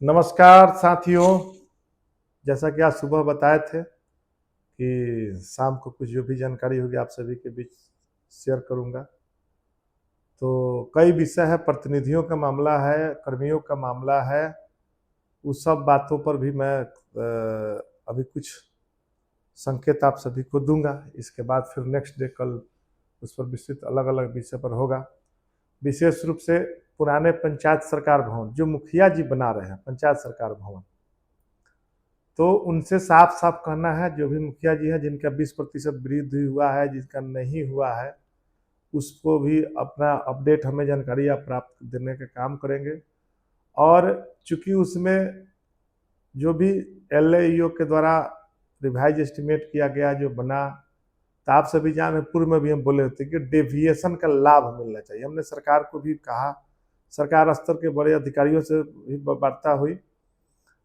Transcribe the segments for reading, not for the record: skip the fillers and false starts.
नमस्कार साथियों। जैसा कि आज सुबह बताए थे कि शाम को कुछ जो भी जानकारी होगी आप सभी के बीच शेयर करूंगा। तो कई विषय है, प्रतिनिधियों का मामला है, कर्मियों का मामला है, उस सब बातों पर भी मैं अभी कुछ संकेत आप सभी को दूंगा। इसके बाद फिर नेक्स्ट डे कल उस पर विस्तृत अलग अलग विषय पर होगा। विशेष रूप से पुराने पंचायत सरकार भवन जो मुखिया जी बना रहे हैं, पंचायत सरकार भवन, तो उनसे साफ साफ कहना है, जो भी मुखिया जी हैं जिनका 20% वृद्धि हुआ है, जिसका नहीं हुआ है, उसको भी अपना अपडेट हमें जानकारी आप प्राप्त देने का काम करेंगे। और चूंकि उसमें जो भी LAEO के द्वारा रिवाइज एस्टिमेट किया गया जो बना, तो आप सभी जान पूर्व में भी हम बोले होते कि डेविएशन का लाभ मिलना चाहिए। हमने सरकार को भी कहा, सरकार स्तर के बड़े अधिकारियों से भी वार्ता हुई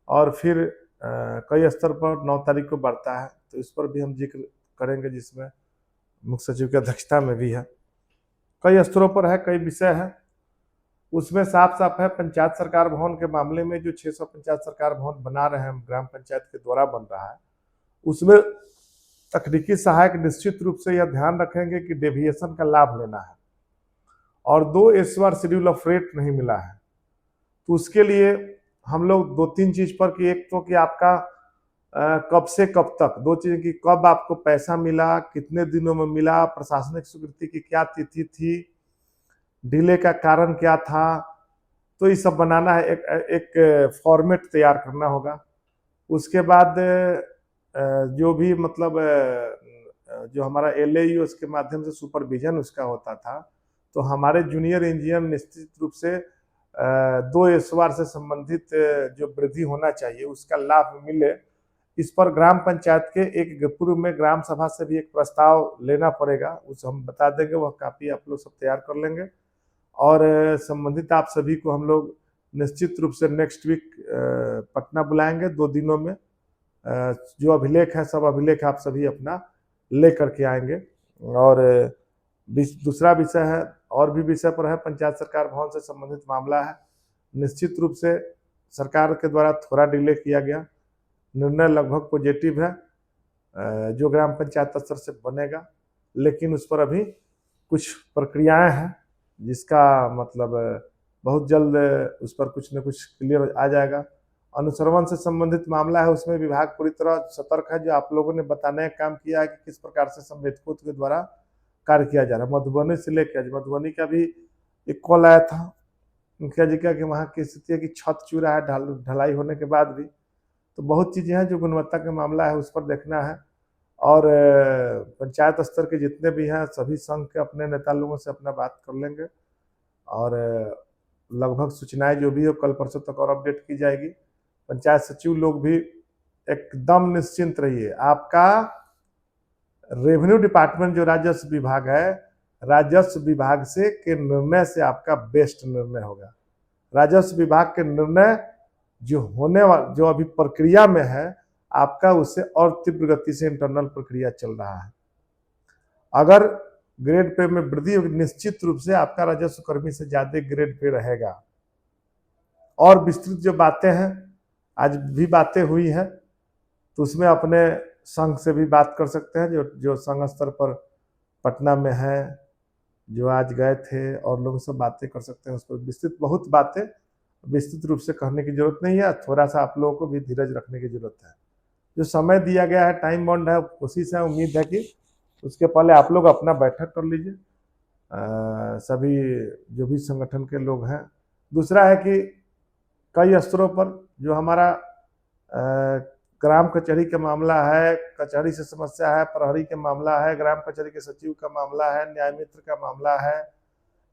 और फिर कई स्तर पर 9 तारीख को बढ़ता है, तो इस पर भी हम जिक्र करेंगे, जिसमें मुख्य सचिव की अध्यक्षता में भी है। कई स्तरों पर है, कई विषय है। उसमें साफ साफ है, पंचायत सरकार भवन के मामले में जो 600 पंचायत सरकार भवन बना रहे हैं, ग्राम पंचायत के द्वारा बन रहा है, उसमें तकनीकी सहायक निश्चित रूप से यह ध्यान रखेंगे कि डेविएशन का लाभ लेना है और 2 इस बार शेड्यूल ऑफ रेट नहीं मिला है। तो उसके लिए हम लोग 2-3 चीज पर कि एक तो कि आपका कब से कब तक, 2 चीजें कि कब आपको पैसा मिला, कितने दिनों में मिला, प्रशासनिक स्वीकृति की क्या तिथि थी, डिले का कारण क्या था, तो ये सब बनाना है। एक फॉर्मेट तैयार करना होगा। उसके बाद जो भी मतलब जो हमारा LAEO उसके माध्यम से सुपरविजन उसका होता था, तो हमारे जूनियर इंजीनियर निश्चित रूप से 2 एसवार से संबंधित जो वृद्धि होना चाहिए उसका लाभ मिले। इस पर ग्राम पंचायत के एक पूर्व में ग्राम सभा से भी एक प्रस्ताव लेना पड़ेगा, उस हम बता देंगे, वह कापी आप लोग सब तैयार कर लेंगे। और संबंधित आप सभी को हम लोग निश्चित रूप से नेक्स्ट वीक पटना बुलाएंगे 2 दिनों में। जो अभिलेख है, सब अभिलेख आप सभी अपना ले करके आएंगे। और दूसरा विषय है, और भी विषय पर है, पंचायत सरकार भवन से संबंधित मामला है। निश्चित रूप से सरकार के द्वारा थोड़ा डिले किया गया, निर्णय लगभग पॉजिटिव है जो ग्राम पंचायत स्तर से बनेगा, लेकिन उस पर अभी कुछ प्रक्रियाएं हैं, जिसका मतलब बहुत जल्द उस पर कुछ न कुछ क्लियर आ जाएगा। अनुश्रवण से संबंधित मामला है, उसमें विभाग पूरी तरह सतर्क है। जो आप लोगों ने बताने का काम किया है कि किस प्रकार से संवेदकों के द्वारा कार्य किया जा रहा है, मधुबनी से लेकर मधुबनी का भी एक कॉल आया था मुखिया जी का कि वहाँ की स्थिति है कि छत चूरा है ढलाई होने के बाद भी। तो बहुत चीजें हैं जो गुणवत्ता का मामला है, उस पर देखना है। और पंचायत स्तर के जितने भी हैं सभी संघ के अपने नेता लोगों से अपना बात कर लेंगे और लगभग सूचनाएं जो भी हो कल परसों तक और अपडेट की जाएगी। पंचायत सचिव लोग भी एकदम निश्चिंत रहिए। आपका रेवेन्यू डिपार्टमेंट जो राजस्व विभाग है, राजस्व विभाग से के निर्णय से आपका बेस्ट निर्णय होगा। राजस्व विभाग के निर्णय जो होने वाला, जो अभी प्रक्रिया में है, आपका उससे और तीव्र गति से इंटरनल प्रक्रिया चल रहा है। अगर ग्रेड पे में वृद्धि होगी, निश्चित रूप से आपका राजस्व कर्मी से ज्यादा ग्रेड पे रहेगा। और विस्तृत जो बातें हैं, आज भी बातें हुई है, तो उसमें अपने संघ से भी बात कर सकते हैं, जो संघ स्तर पर पटना में है, जो आज गए थे, और लोगों से बातें कर सकते हैं। उस पर विस्तृत बहुत बातें विस्तृत रूप से कहने की जरूरत नहीं है, थोड़ा सा आप लोगों को भी धीरज रखने की जरूरत है। जो समय दिया गया है, टाइम बाउंड है, कोशिश है, उम्मीद है कि उसके पहले आप लोग अपना बैठक कर लीजिए, सभी जो भी संगठन के लोग हैं। दूसरा है कि कई स्तरों पर जो हमारा ग्राम कचहरी का मामला है, कचहरी से समस्या है, प्रहरी के मामला है, ग्राम कचहरी के सचिव का मामला है, न्याय मित्र का मामला है,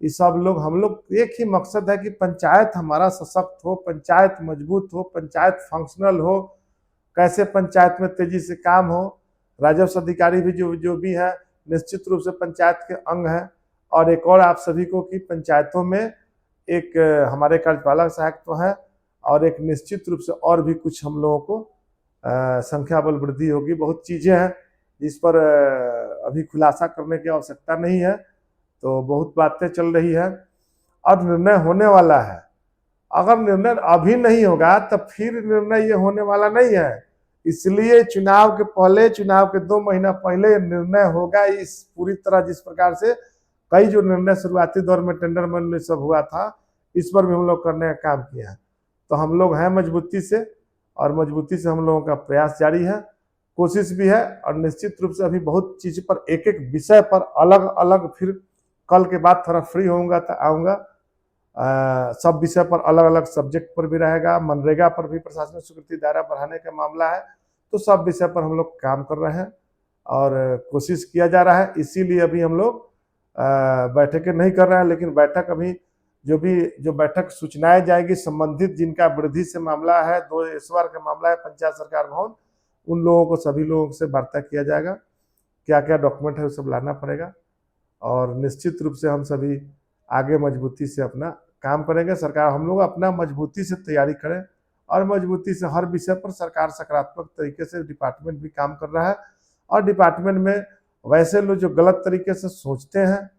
ये सब लोग हम लोग एक ही मकसद है कि पंचायत हमारा सशक्त हो, पंचायत मजबूत हो, पंचायत फंक्शनल हो, कैसे पंचायत में तेजी से काम हो। राजस्व अधिकारी भी जो भी है निश्चित रूप से पंचायत के अंग है। और एक और आप सभी को कि पंचायतों में एक हमारे कार्यपालक सहायक तो है, और एक निश्चित रूप से और भी कुछ हम लोगों को संख्या बल वृद्धि होगी। बहुत चीजें हैं जिस पर अभी खुलासा करने की आवश्यकता नहीं है, तो बहुत बातें चल रही है और निर्णय होने वाला है। अगर निर्णय अभी नहीं होगा तो फिर निर्णय ये होने वाला नहीं है। इसलिए चुनाव के पहले, चुनाव के 2 महीना पहले निर्णय होगा। इस पूरी तरह जिस प्रकार से कई जो निर्णय शुरुआती दौर में टेंडर में सब हुआ था, इस पर भी हम लोग करने का काम किया है। तो हम लोग हैं मजबूती से, और मजबूती से हम लोगों का प्रयास जारी है, कोशिश भी है। और निश्चित रूप से अभी बहुत चीज पर, एक एक विषय पर अलग अलग, फिर कल के बाद थोड़ा फ्री होऊंगा तो आऊँगा। सब विषय पर अलग अलग सब्जेक्ट पर भी रहेगा। मनरेगा पर भी प्रशासनिक स्वीकृति दायरा बढ़ाने का मामला है। तो सब विषय पर हम लोग काम कर रहे हैं और कोशिश किया जा रहा है। इसीलिए अभी हम लोग बैठकें नहीं कर रहे हैं, लेकिन बैठक अभी जो बैठक सूचनाएं जाएगी संबंधित जिनका वृद्धि से मामला है, 2 एसवार का मामला है, पंचायत सरकार भवन, उन लोगों को, सभी लोगों से वार्ता किया जाएगा, क्या क्या डॉक्यूमेंट है वो सब लाना पड़ेगा। और निश्चित रूप से हम सभी आगे मजबूती से अपना काम करेंगे। सरकार, हम लोग अपना मजबूती से तैयारी करें और मजबूती से हर विषय पर सरकार सकारात्मक तरीके से, डिपार्टमेंट भी काम कर रहा है। और डिपार्टमेंट में वैसे लोग जो गलत तरीके से सोचते हैं,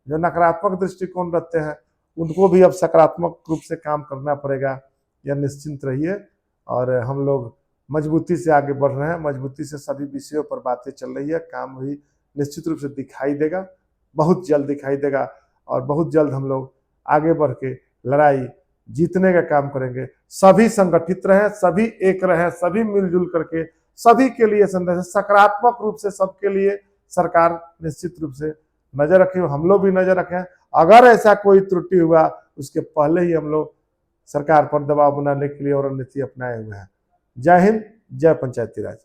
जो नकारात्मक दृष्टिकोण रखते हैं, उनको भी अब सकारात्मक रूप से काम करना पड़ेगा। यह निश्चिंत रहिए। और हम लोग मजबूती से आगे बढ़ रहे हैं, मजबूती से सभी विषयों पर बातें चल रही है। काम भी निश्चित रूप से दिखाई देगा, बहुत जल्द दिखाई देगा। और बहुत जल्द हम लोग आगे बढ़ के लड़ाई जीतने का काम करेंगे। सभी संगठित रहें, सभी एक रहें, सभी मिलजुल करके, सभी के लिए संदेश सकारात्मक रूप से सबके लिए सरकार निश्चित रूप से नजर रखे, हम लोग भी नजर रखें। अगर ऐसा कोई त्रुटि हुआ, उसके पहले ही हम लोग सरकार पर दबाव बनाने के लिए और रणनीति अपनाए हुए हैं। जय हिंद, जय पंचायती राज।